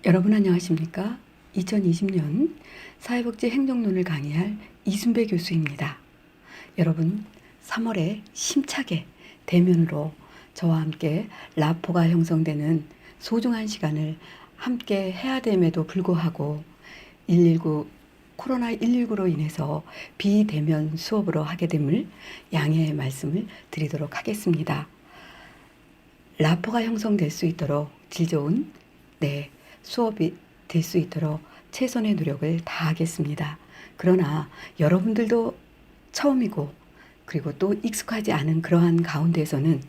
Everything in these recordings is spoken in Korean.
여러분 안녕하십니까? 2020년 사회복지 행정론을 강의할 이순배 교수입니다. 여러분 3월에 심차게 대면으로 저와 함께 라포가 형성되는 소중한 시간을 함께 해야 됨에도 불구하고 119 코로나119로 인해서 비대면 수업으로 하게 됨을 양해의 말씀을 드리도록 하겠습니다. 라포가 형성될 수 있도록 질 좋은 수업이 될 수 있도록 최선의 노력을 다하겠습니다. 그러나 여러분들도 처음이고 그리고 또 익숙하지 않은 그러한 가운데서는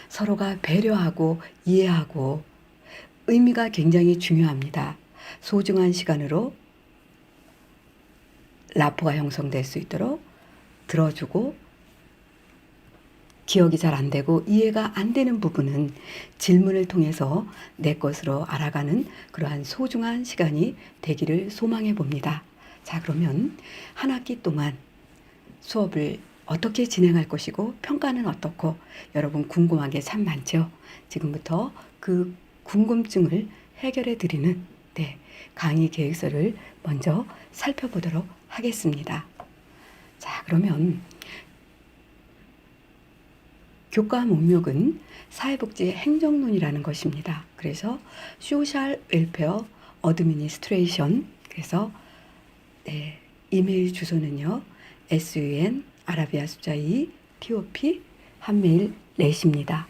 서로가 배려하고 이해하고 의미가 굉장히 중요합니다. 소중한 시간으로 라포가 형성될 수 있도록 들어주고 기억이 잘 안 되고 이해가 안 되는 부분은 질문을 통해서 내 것으로 알아가는 그러한 소중한 시간이 되기를 소망해 봅니다. 자, 그러면 한 학기 동안 수업을 어떻게 진행할 것이고 평가는 어떻고 여러분 궁금한 게 참 많죠. 지금부터 그 궁금증을 해결해 드리는 강의 계획서를 먼저 살펴보도록 하겠습니다. 자, 그러면 교과 목록은 사회복지 행정론이라는 것입니다. 그래서 소셜 웰페어 어드미니스트레이션, 그래서 이메일 주소는요 sun 아라비아 숫자 2 top 한메일 넷입니다.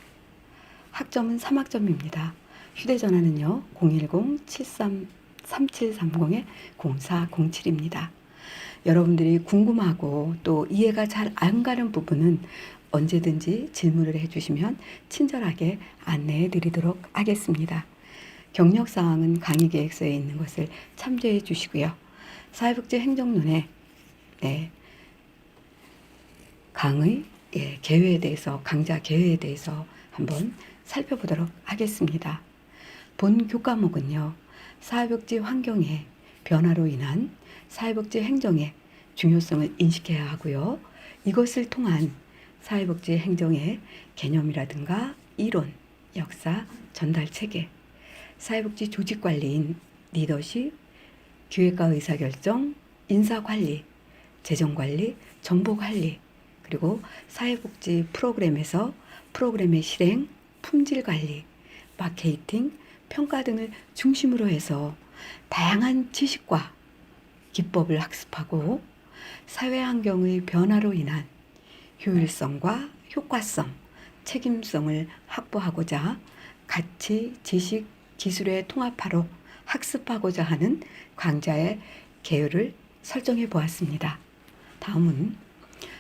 학점은 3학점입니다. 휴대전화는요 010-3730-0407입니다. 여러분들이 궁금하고 또 이해가 잘 안 가는 부분은 언제든지 질문을 해주시면 친절하게 안내해 드리도록 하겠습니다. 경력사항은 강의 계획서에 있는 것을 참조해 주시고요. 사회복지 행정론의 강의 계획에 대해서 강좌 계획에 대해서 한번 살펴보도록 하겠습니다. 본 교과목은요. 사회복지 환경의 변화로 인한 사회복지 행정의 중요성을 인식해야 하고요. 이것을 통한 사회복지 행정의 개념이라든가 이론, 역사, 전달 체계, 사회복지 조직관리인 리더십, 기획과 의사결정, 인사관리, 재정관리, 정보관리, 그리고 사회복지 프로그램에서 프로그램의 실행, 품질관리, 마케팅, 평가 등을 중심으로 해서 다양한 지식과 기법을 학습하고 사회환경의 변화로 인한 효율성과 효과성, 책임성을 확보하고자 가치, 지식, 기술의 통합화로 학습하고자 하는 강좌의 계율을 설정해 보았습니다. 다음은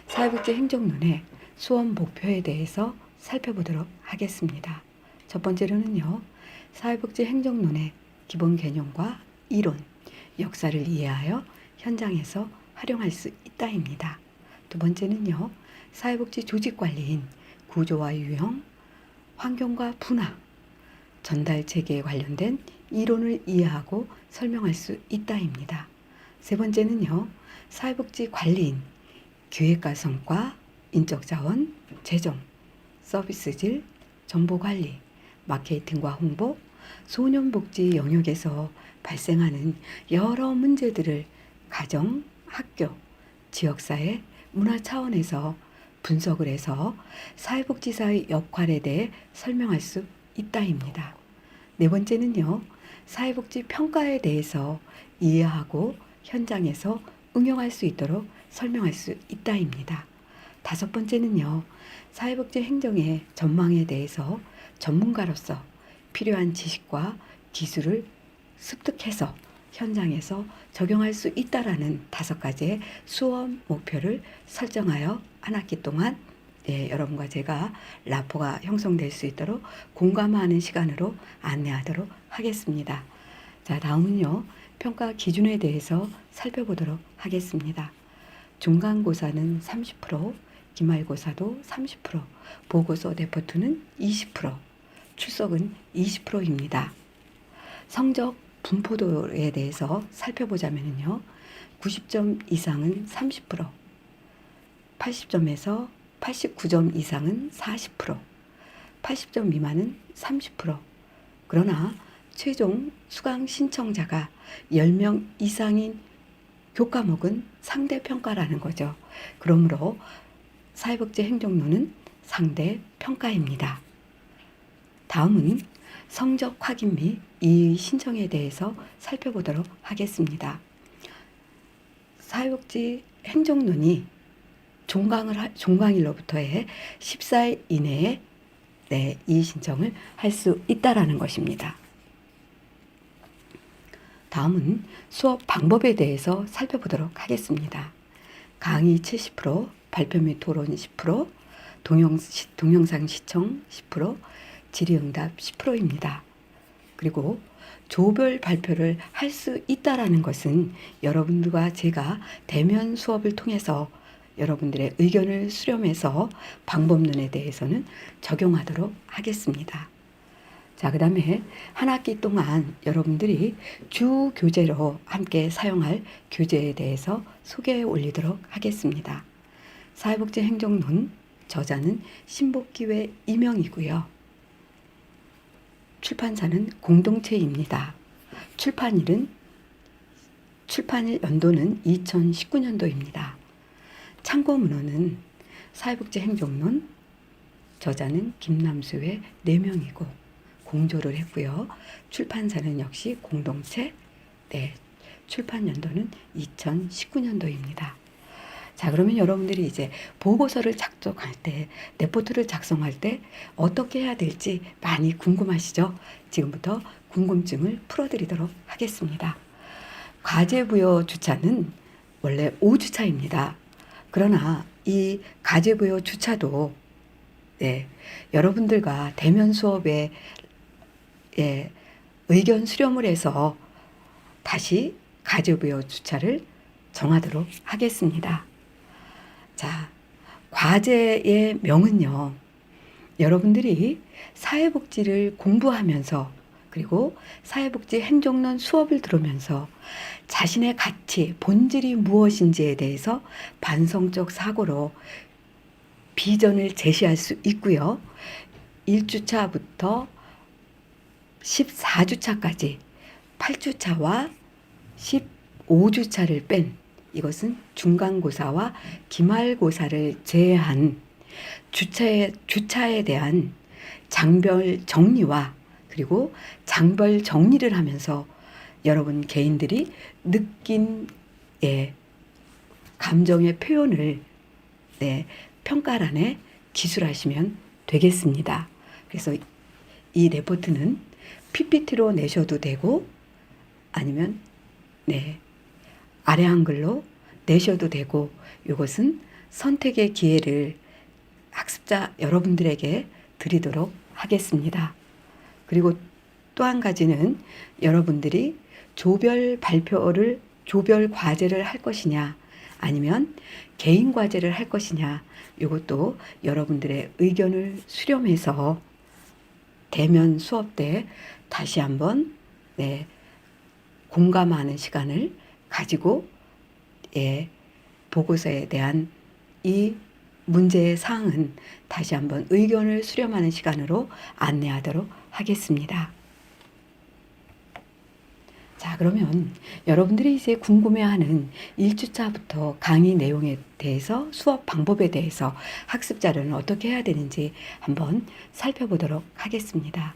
사회복지 행정론의 수업 목표에 대해서 살펴보도록 하겠습니다. 첫 번째로는요, 사회복지 행정론의 기본 개념과 이론, 역사를 이해하여 현장에서 활용할 수 있다입니다. 두 번째는요, 사회복지 조직관리인 구조와 유형, 환경과 분화, 전달 체계에 관련된 이론을 이해하고 설명할 수 있다입니다. 세 번째는요, 사회복지 관리인 기획과 성과, 인적자원, 재정, 서비스질, 정보관리, 마케팅과 홍보, 소년복지 영역에서 발생하는 여러 문제들을 가정, 학교, 지역사회, 문화 차원에서 분석을 해서 사회복지사의 역할에 대해 설명할 수 있다입니다. 네 번째는요, 사회복지 평가에 대해서 이해하고 현장에서 응용할 수 있도록 설명할 수 있다입니다. 다섯 번째는요, 사회복지 행정의 전망에 대해서 전문가로서 필요한 지식과 기술을 습득해서 현장에서 적용할 수 있다라는 5가지의 수업 목표를 설정하여 한 학기 동안 여러분과 제가 라포가 형성될 수 있도록 공감하는 시간으로 안내하도록 하겠습니다. 자, 다음은요, 평가 기준에 대해서 살펴보도록 하겠습니다. 중간고사는 30%, 기말고사도 30%, 보고서 레포트는 20%, 출석은 20%입니다. 성적 분포도에 대해서 살펴보자면요, 90점 이상은 30%, 80점에서 89점 이상은 40%, 80점 미만은 30%. 그러나 최종 수강 신청자가 10명 이상인 교과목은 상대평가라는 거죠. 그러므로 사회복지행정론은 상대평가입니다. 다음은 성적 확인 및 이의 신청에 대해서 살펴보도록 하겠습니다. 사회복지행정론이 종강일로부터의 14일 이내에 이의 신청을 할 수 있다라는 것입니다. 다음은 수업 방법에 대해서 살펴보도록 하겠습니다. 강의 70%, 발표 및 토론 10%, 동영상 시청 10%, 질의응답 10%입니다. 그리고 조별 발표를 할 수 있다라는 것은 여러분들과 제가 대면 수업을 통해서 여러분들의 의견을 수렴해서 방법론에 대해서는 적용하도록 하겠습니다. 자, 그 다음에 한 학기 동안 여러분들이 주 교재로 함께 사용할 교재에 대해서 소개해 올리도록 하겠습니다. 사회복지행정론 저자는 신복기회 이명이고요. 출판사는 공동체입니다. 출판일 연도는 2019년도입니다. 참고 문헌은 사회복지행정론 저자는 김남수의 4명이고 공조를 했고요. 출판사는 역시 공동체, 출판 연도는 2019년도입니다. 자, 그러면 여러분들이 이제 보고서를 작성할 때, 레포트를 작성할 때 어떻게 해야 될지 많이 궁금하시죠? 지금부터 궁금증을 풀어드리도록 하겠습니다. 과제부여 주차는 원래 5주차입니다. 그러나 이 과제부여 주차도 여러분들과 대면 수업에 의견 수렴을 해서 다시 과제부여 주차를 정하도록 하겠습니다. 자, 과제의 명은요, 여러분들이 사회복지를 공부하면서 그리고 사회복지 행정론 수업을 들으면서 자신의 가치, 본질이 무엇인지에 대해서 반성적 사고로 비전을 제시할 수 있고요. 1주차부터 14주차까지 8주차와 15주차를 뺀 이것은 중간고사와 기말고사를 제외한 주차에 대한 장별 정리와 그리고 장별 정리를 하면서 여러분 개인들이 느낀 감정의 표현을 평가란에 기술하시면 되겠습니다. 그래서 이 레포트는 PPT로 내셔도 되고 아니면 아래 한글로 내셔도 되고 이것은 선택의 기회를 학습자 여러분들에게 드리도록 하겠습니다. 그리고 또 한 가지는 여러분들이 조별 과제를 할 것이냐 아니면 개인 과제를 할 것이냐 이것도 여러분들의 의견을 수렴해서 대면 수업 때 다시 한번 공감하는 시간을 가지고 보고서에 대한 이 문제의 사항은 다시 한번 의견을 수렴하는 시간으로 안내하도록 하겠습니다. 자, 그러면 여러분들이 이제 궁금해하는 1주차부터 강의 내용에 대해서 수업 방법에 대해서 학습 자료는 어떻게 해야 되는지 한번 살펴보도록 하겠습니다.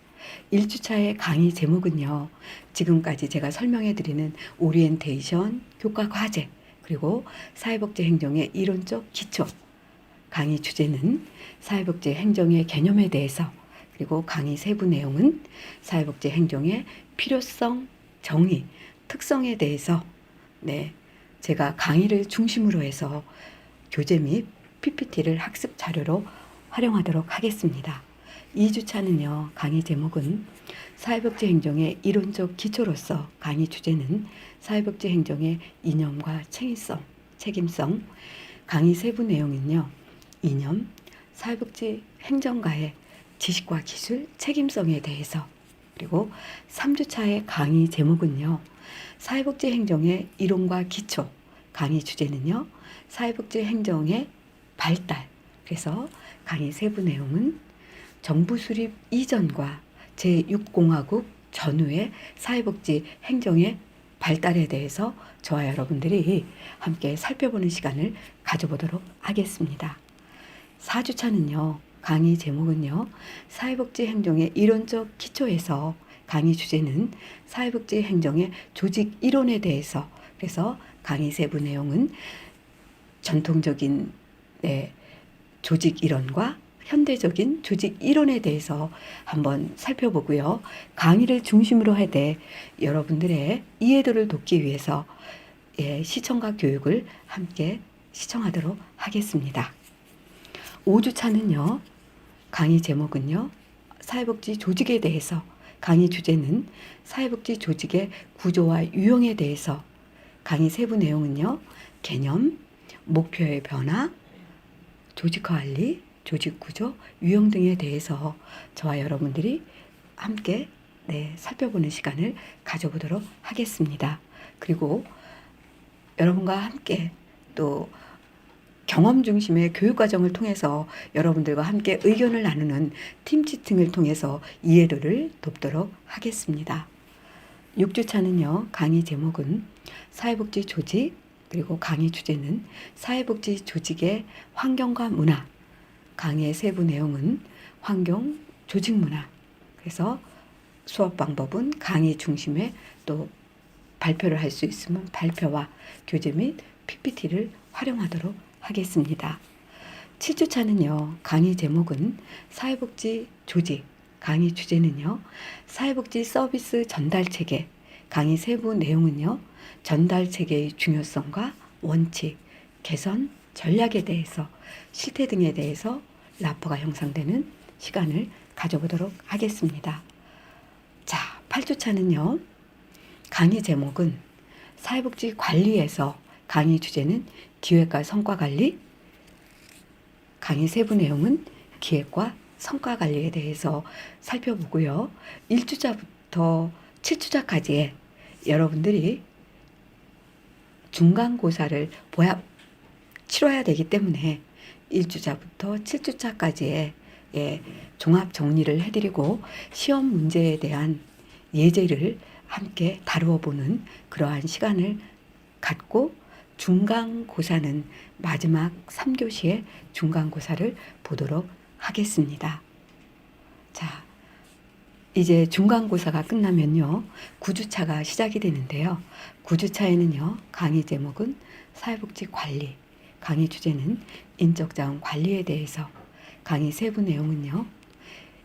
1주차의 강의 제목은요, 지금까지 제가 설명해 드리는 오리엔테이션, 교과 과제, 그리고 사회복지 행정의 이론적 기초, 강의 주제는 사회복지 행정의 개념에 대해서, 그리고 강의 세부 내용은 사회복지 행정의 필요성, 정의, 특성에 대해서 제가 강의를 중심으로 해서 교재 및 PPT를 학습 자료로 활용하도록 하겠습니다. 2주차는요, 강의 제목은 사회복지 행정의 이론적 기초로서, 강의 주제는 사회복지 행정의 이념과 책임성, 강의 세부 내용은요, 이념, 사회복지 행정가의 지식과 기술, 책임성에 대해서, 그리고 3주차의 강의 제목은요, 사회복지 행정의 이론과 기초, 강의 주제는요, 사회복지 행정의 발달. 그래서 강의 세부 내용은 정부 수립 이전과 제6공화국 전후의 사회복지 행정의 발달에 대해서 저와 여러분들이 함께 살펴보는 시간을 가져보도록 하겠습니다. 4주차는요, 강의 제목은요, 사회복지 행정의 이론적 기초에서 강의 주제는 사회복지 행정의 조직 이론에 대해서, 그래서 강의 세부 내용은 전통적인 조직 이론과 현대적인 조직 이론에 대해서 한번 살펴보고요. 강의를 중심으로 하되 여러분들의 이해도를 돕기 위해서 시청과 교육을 함께 시청하도록 하겠습니다. 5주차는요. 강의 제목은요. 사회복지 조직에 대해서, 강의 주제는 사회복지 조직의 구조와 유형에 대해서, 강의 세부 내용은요. 개념, 목표의 변화, 조직관리, 조직구조, 유형 등에 대해서 저와 여러분들이 함께 살펴보는 시간을 가져보도록 하겠습니다. 그리고 여러분과 함께 또 경험 중심의 교육과정을 통해서 여러분들과 함께 의견을 나누는 팀치팅을 통해서 이해도를 돕도록 하겠습니다. 6주차는요. 강의 제목은 사회복지 조직, 그리고 강의 주제는 사회복지 조직의 환경과 문화, 강의의 세부 내용은 환경, 조직 문화. 그래서 수업 방법은 강의 중심에 또 발표를 할 수 있으면 발표와 교재 및 PPT를 활용하도록 하겠습니다. 7주차는요. 강의 제목은 사회복지 조직, 강의 주제는요. 사회복지 서비스 전달 체계, 강의 세부 내용은요. 전달 체계의 중요성과 원칙, 개선, 전략에 대해서, 실태 등에 대해서 라포가 형성되는 시간을 가져보도록 하겠습니다. 자, 8주차는요. 강의 제목은 사회복지 관리에서, 강의 주제는 기획과 성과관리, 강의 세부 내용은 기획과 성과관리에 대해서 살펴보고요. 1주차부터 7주차까지의 여러분들이 중간고사를 치러야 되기 때문에 1주차부터 7주차까지의 종합 정리를 해드리고 시험 문제에 대한 예제를 함께 다루어 보는 그러한 시간을 갖고 중간고사는 마지막 3교시의 중간고사를 보도록 하겠습니다. 자, 이제 중간고사가 끝나면요. 9주차가 시작이 되는데요. 9주차에는요. 강의 제목은 사회복지 관리, 강의 주제는 인적자원 관리에 대해서, 강의 세부 내용은요.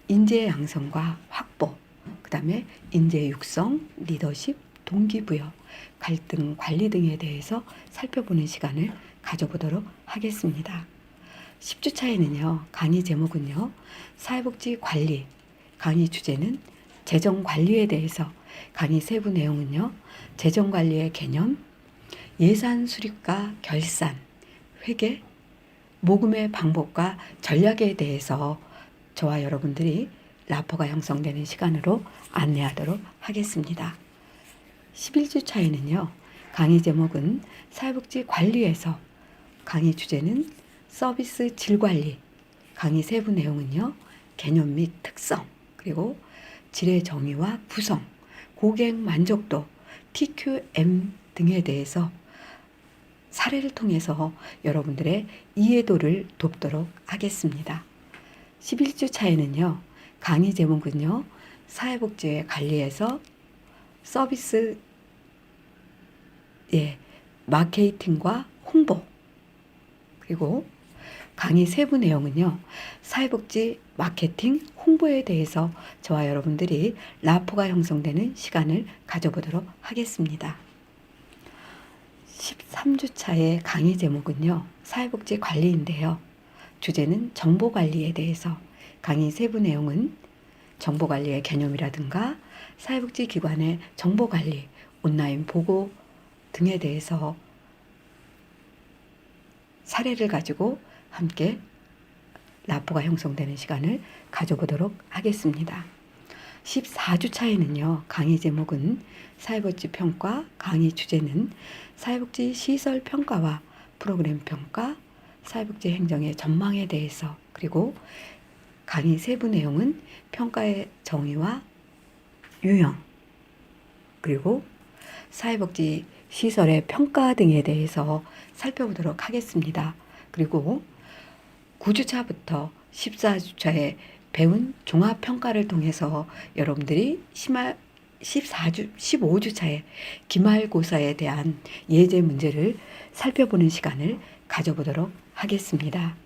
인재 양성과 확보, 그 다음에 인재 육성, 리더십, 동기부여, 갈등 관리 등에 대해서 살펴보는 시간을 가져보도록 하겠습니다. 10주차에는요. 강의 제목은요. 사회복지 관리, 강의 주제는 재정관리에 대해서, 강의 세부 내용은요. 재정관리의 개념, 예산 수립과 결산, 회계, 모금의 방법과 전략에 대해서 저와 여러분들이 라포가 형성되는 시간으로 안내하도록 하겠습니다. 11주차에는요. 강의 제목은 사회복지 관리에서, 강의 주제는 서비스 질관리, 강의 세부 내용은요. 개념 및 특성, 그리고 질의 정의와 구성, 고객 만족도, TQM 등에 대해서 사례를 통해서 여러분들의 이해도를 돕도록 하겠습니다. 11주차에는요. 강의 제목은요. 사회복지의 관리에서 서비스 마케팅과 홍보, 그리고 강의 세부 내용은요. 사회복지 마케팅 홍보에 대해서 저와 여러분들이 라포가 형성되는 시간을 가져보도록 하겠습니다. 13주차의 강의 제목은요. 사회복지 관리인데요. 주제는 정보관리에 대해서, 강의 세부 내용은 정보관리의 개념이라든가 사회복지기관의 정보관리, 온라인 보고 등에 대해서 사례를 가지고 함께 라포가 형성되는 시간을 가져보도록 하겠습니다. 14주차에는요. 강의 제목은 사회복지 평가, 강의 주제는 사회복지 시설 평가와 프로그램 평가, 사회복지 행정의 전망에 대해서, 그리고 강의 세부 내용은 평가의 정의와 유형, 그리고 사회복지 시설의 평가 등에 대해서 살펴보도록 하겠습니다. 그리고 9주차부터 14주차에 배운 종합평가를 통해서 여러분들이 15주차에 기말고사에 대한 예제 문제를 살펴보는 시간을 가져보도록 하겠습니다.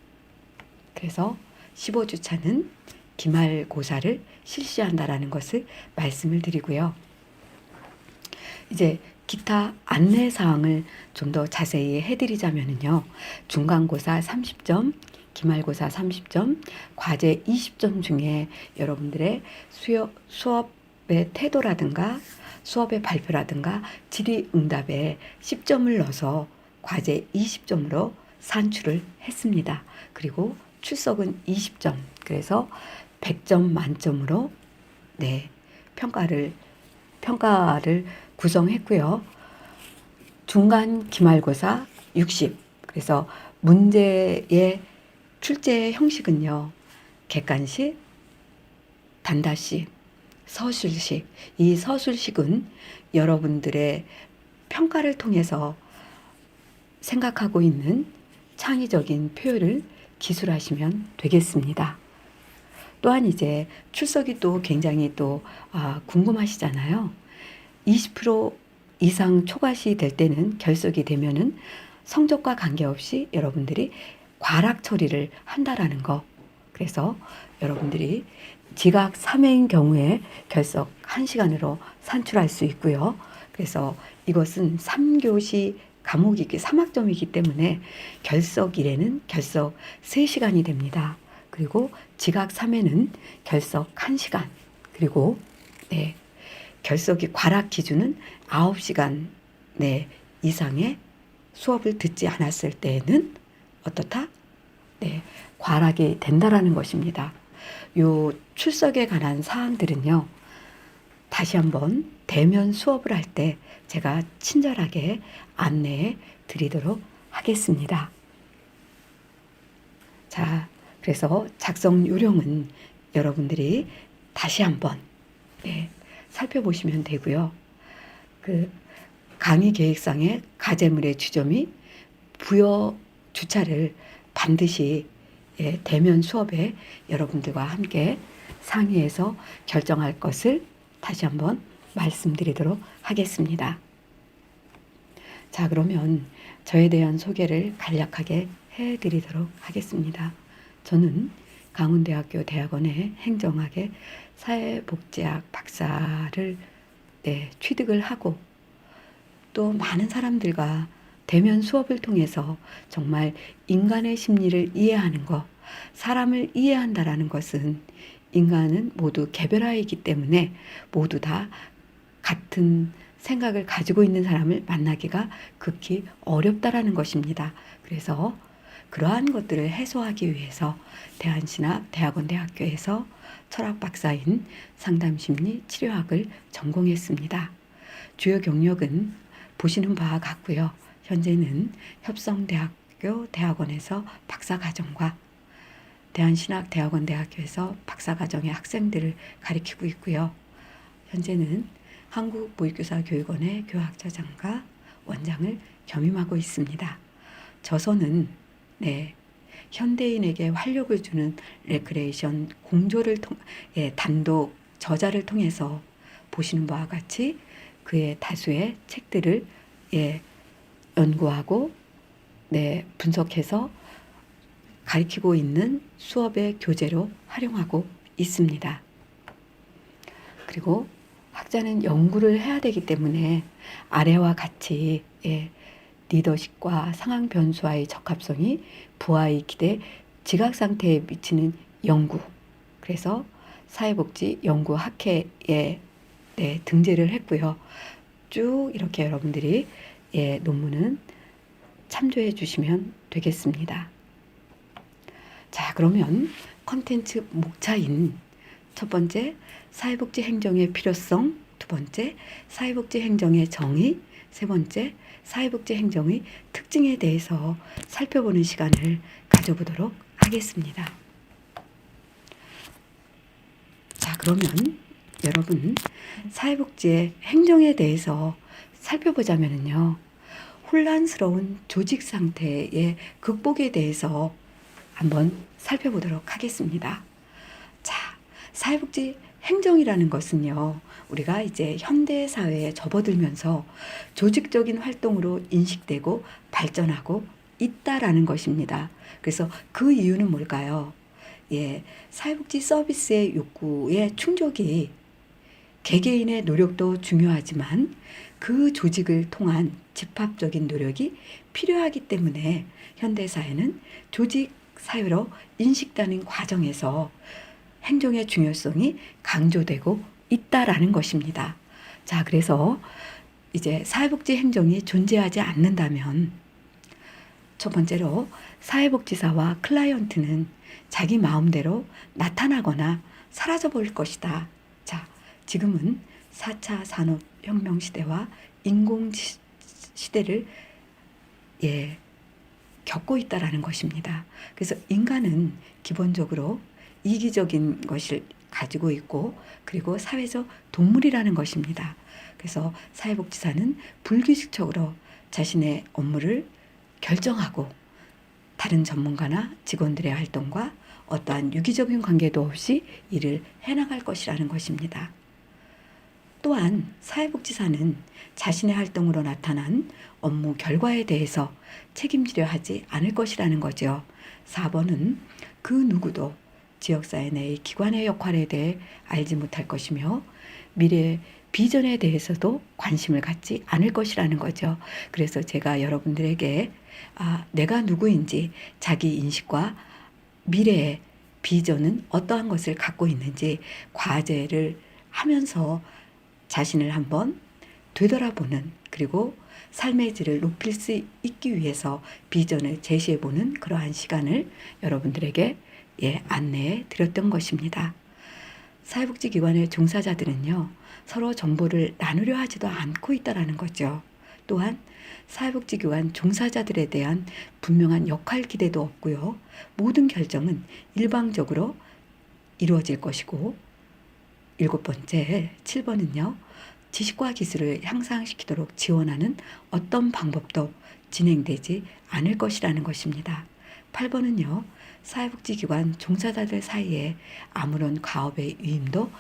그래서 15주차는 기말고사를 실시한다라는 것을 말씀을 드리고요. 이제 기타 안내사항을 좀 더 자세히 해드리자면요. 중간고사 30점, 기말고사 30점, 과제 20점 중에 여러분들의 수업의 태도라든가 수업의 발표라든가 질의응답에 10점을 넣어서 과제 20점으로 산출을 했습니다. 그리고 출석은 20점, 그래서 100점 만점으로 평가를 구성했고요. 중간 기말고사 60, 그래서 문제의 출제 형식은요. 객관식, 단답식, 서술식. 이 서술식은 여러분들의 평가를 통해서 생각하고 있는 창의적인 표현을 기술하시면 되겠습니다. 또한 이제 출석이 또 굉장히 또 궁금하시잖아요. 20% 이상 초과시 될 때는 결석이 되면은 성적과 관계없이 여러분들이 과락 처리를 한다라는 거. 그래서 여러분들이 지각 3회인 경우에 결석 1시간으로 산출할 수 있고요. 그래서 이것은 3교시 과목이기 3학점이기 때문에 결석일에는 결석 3시간이 됩니다. 그리고 지각 3회는 결석 1시간, 그리고 결석이 과락 기준은 9시간 이상의 수업을 듣지 않았을 때에는 어떻다? 과락이 된다라는 것입니다. 요 출석에 관한 사항들은요. 다시 한번 대면 수업을 할 때 제가 친절하게 안내해 드리도록 하겠습니다. 자, 그래서 작성 요령은 여러분들이 다시 한번 살펴보시면 되고요. 그 강의 계획상의 과제물의 주점이 부여 주차를 반드시 대면 수업에 여러분들과 함께 상의해서 결정할 것을 다시 한번 말씀드리도록 하겠습니다. 자, 그러면 저에 대한 소개를 간략하게 해드리도록 하겠습니다. 저는 강원대학교 대학원의 행정학의 사회복지학 박사를 취득을 하고 또 많은 사람들과 대면 수업을 통해서 정말 인간의 심리를 이해하는 것, 사람을 이해한다라는 것은 인간은 모두 개별화이기 때문에 모두 다 같은 생각을 가지고 있는 사람을 만나기가 극히 어렵다라는 것입니다. 그래서 그러한 것들을 해소하기 위해서 대한신학대학원대학교에서 철학 박사인 상담심리 치료학을 전공했습니다. 주요 경력은 보시는 바와 같고요. 현재는 협성대학교 대학원에서 박사과정과 대한신학대학원대학교에서 박사과정의 학생들을 가리키고 있고요. 현재는 한국보육교사교육원의 교학처장과 원장을 겸임하고 있습니다. 저서는 현대인에게 활력을 주는 레크레이션 공조를 단독 저자를 통해서 보시는 바와 같이 그의 다수의 책들을 연구하고 분석해서 가리키고 있는 수업의 교재로 활용하고 있습니다. 그리고 학자는 연구를 해야 되기 때문에 아래와 같이 리더십과 상황 변수와의 적합성이 부하의 기대 지각 상태에 미치는 연구, 그래서 사회복지 연구 학회에 등재를 했고요. 쭉 이렇게 여러분들이 논문은 참조해 주시면 되겠습니다. 자, 그러면 컨텐츠 목차인 첫 번째 사회복지 행정의 필요성, 두 번째 사회복지 행정의 정의, 세 번째 사회복지 행정의 특징에 대해서 살펴보는 시간을 가져보도록 하겠습니다. 자, 그러면 여러분, 사회복지의 행정에 대해서 살펴보자면요. 혼란스러운 조직 상태의 극복에 대해서 한번 살펴보도록 하겠습니다. 자, 사회복지 행정이라는 것은요, 우리가 이제 현대 사회에 접어들면서 조직적인 활동으로 인식되고 발전하고 있다라는 것입니다. 그래서 그 이유는 뭘까요? 예, 사회복지 서비스의 욕구의 충족이 개개인의 노력도 중요하지만 그 조직을 통한 집합적인 노력이 필요하기 때문에 현대사회는 조직 사회로 인식되는 과정에서 행정의 중요성이 강조되고 있다라는 것입니다. 자, 그래서 이제 사회복지 행정이 존재하지 않는다면 첫 번째로 사회복지사와 클라이언트는 자기 마음대로 나타나거나 사라져 버릴 것이다. 자, 지금은 4차 산업혁명 시대와 인공 시대를 겪고 있다라는 것입니다. 그래서 인간은 기본적으로 이기적인 것을 가지고 있고 그리고 사회적 동물이라는 것입니다. 그래서 사회복지사는 불규칙적으로 자신의 업무를 결정하고 다른 전문가나 직원들의 활동과 어떠한 유기적인 관계도 없이 일을 해나갈 것이라는 것입니다. 또한 사회복지사는 자신의 활동으로 나타난 업무 결과에 대해서 책임지려 하지 않을 것이라는 거죠. 4번은 그 누구도 지역사회 내의 기관의 역할에 대해 알지 못할 것이며 미래의 비전에 대해서도 관심을 갖지 않을 것이라는 거죠. 그래서 제가 여러분들에게 내가 누구인지 자기 인식과 미래의 비전은 어떠한 것을 갖고 있는지 과제를 하면서 자신을 한번 되돌아보는 그리고 삶의 질을 높일 수 있기 위해서 비전을 제시해보는 그러한 시간을 여러분들에게 안내해 드렸던 것입니다. 사회복지기관의 종사자들은요, 서로 정보를 나누려 하지도 않고 있다는 거죠. 또한 사회복지기관 종사자들에 대한 분명한 역할 기대도 없고요. 모든 결정은 일방적으로 이루어질 것이고 7번째, 7번은요. 지식과 기술을 향상시키도록 지원하는 어떤 방법도 진행되지 않을 것이라는 것입니다. 8번은요. 사회복지기관 종사자들 사이에 아무런 가업의 위임도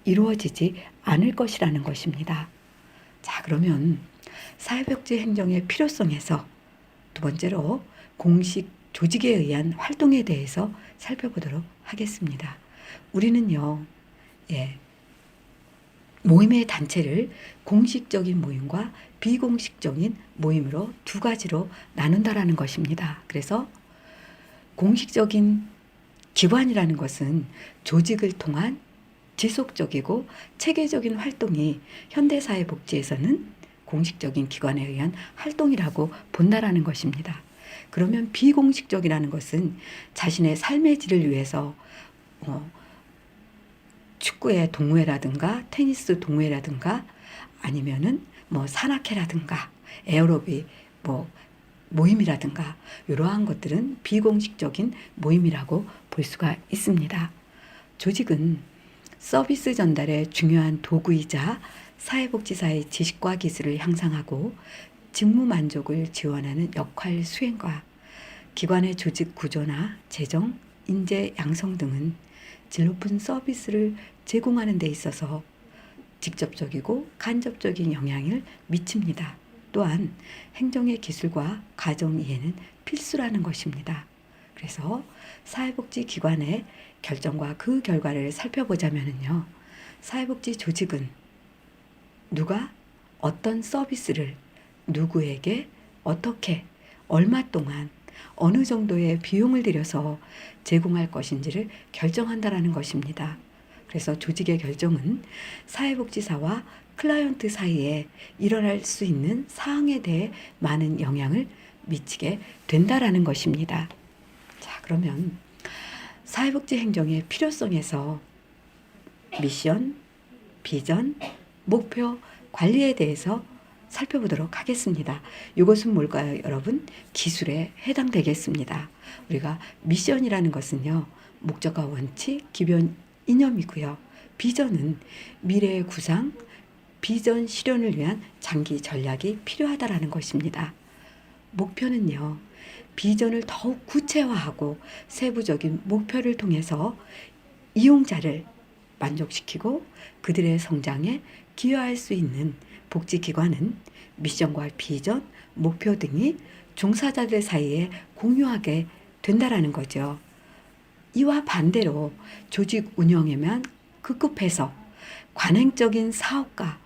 이루어지지 않을 것이라는 것입니다. 자, 그러면 사회복지 행정의 필요성에서 두 번째로 공식 조직에 의한 활동에 대해서 살펴보도록 하겠습니다. 우리는요, 모임의 단체를 공식적인 모임과 비공식적인 모임으로 두 가지로 나눈다라는 것입니다. 그래서 공식적인 기관이라는 것은 조직을 통한 지속적이고 체계적인 활동이 현대사회 복지에서는 공식적인 기관에 의한 활동이라고 본다라는 것입니다. 그러면 비공식적이라는 것은 자신의 삶의 질을 위해서 축구의 동호회라든가 테니스 동호회라든가 아니면은 산악회라든가 에어로빅 모임이라든가 이러한 것들은 비공식적인 모임이라고 볼 수가 있습니다. 조직은 서비스 전달의 중요한 도구이자 사회복지사의 지식과 기술을 향상하고 직무 만족을 지원하는 역할 수행과 기관의 조직 구조나 재정, 인재 양성 등은 질 높은 서비스를 제공하는 데 있어서 직접적이고 간접적인 영향을 미칩니다. 또한 행정의 기술과 가정 이해는 필수라는 것입니다. 그래서 사회복지 기관의 결정과 그 결과를 살펴보자면요. 사회복지 조직은 누가 어떤 서비스를 누구에게 어떻게 얼마 동안 어느 정도의 비용을 들여서 제공할 것인지를 결정한다라는 것입니다. 그래서 조직의 결정은 사회복지사와 클라이언트 사이에 일어날 수 있는 사항에 대해 많은 영향을 미치게 된다라는 것입니다. 자, 그러면 사회복지 행정의 필요성에서 미션, 비전, 목표, 관리에 대해서 살펴보도록 하겠습니다. 이것은 뭘까요, 여러분? 기술에 해당되겠습니다. 우리가 미션이라는 것은요, 목적과 원칙, 기본 이념이고요. 비전은 미래의 구상, 비전 실현을 위한 장기 전략이 필요하다라는 것입니다. 목표는요, 비전을 더욱 구체화하고 세부적인 목표를 통해서 이용자를 만족시키고 그들의 성장에 기여할 수 있는 복지기관은 미션과 비전, 목표 등이 종사자들 사이에 공유하게 된다라는 거죠. 이와 반대로 조직 운영에만 급급해서 관행적인 사업과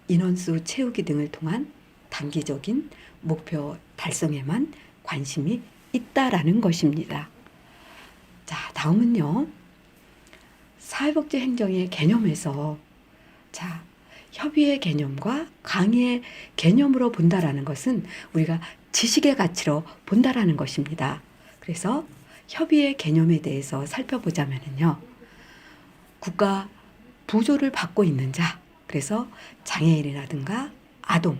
인원수 채우기 등을 통한 단기적인 목표 달성에만 관심이 있다라는 것입니다. 자, 다음은요. 사회복지 행정의 개념에서 협의의 개념과 강의의 개념으로 본다라는 것은 우리가 지식의 가치로 본다라는 것입니다. 그래서 협의의 개념에 대해서 살펴보자면요. 국가 부조를 받고 있는 자, 그래서 장애인이라든가 아동,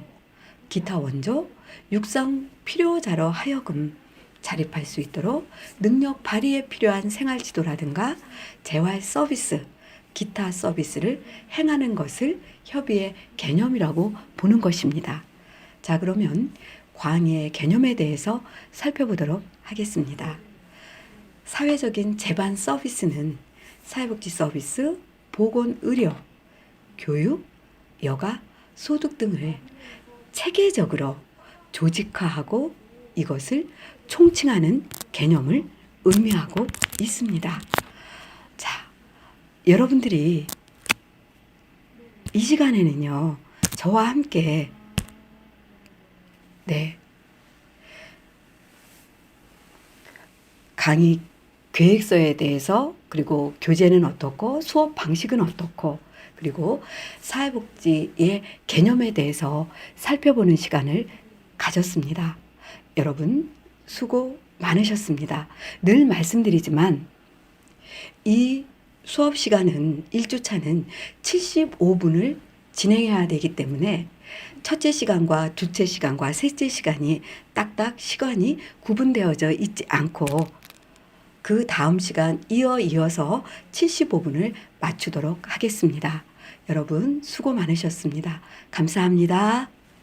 기타 원조, 육성 필요자로 하여금 자립할 수 있도록 능력 발휘에 필요한 생활지도라든가 재활 서비스, 기타 서비스를 행하는 것을 협의의 개념이라고 보는 것입니다. 자, 그러면 광의의 개념에 대해서 살펴보도록 하겠습니다. 사회적인 제반 서비스는 사회복지 서비스, 보건의료, 교육, 여가, 소득 등을 체계적으로 조직화하고 이것을 총칭하는 개념을 의미하고 있습니다. 자, 여러분들이 이 시간에는요, 저와 함께 강의 계획서에 대해서, 그리고 교재는 어떻고 수업 방식은 어떻고, 그리고 사회복지의 개념에 대해서 살펴보는 시간을 가졌습니다. 여러분 수고 많으셨습니다. 늘 말씀드리지만 이 수업 시간은 1주차는 75분을 진행해야 되기 때문에 첫째 시간과 둘째 시간과 셋째 시간이 딱딱 시간이 구분되어져 있지 않고 그 다음 시간 이어서 75분을 맞추도록 하겠습니다. 여러분 수고 많으셨습니다. 감사합니다.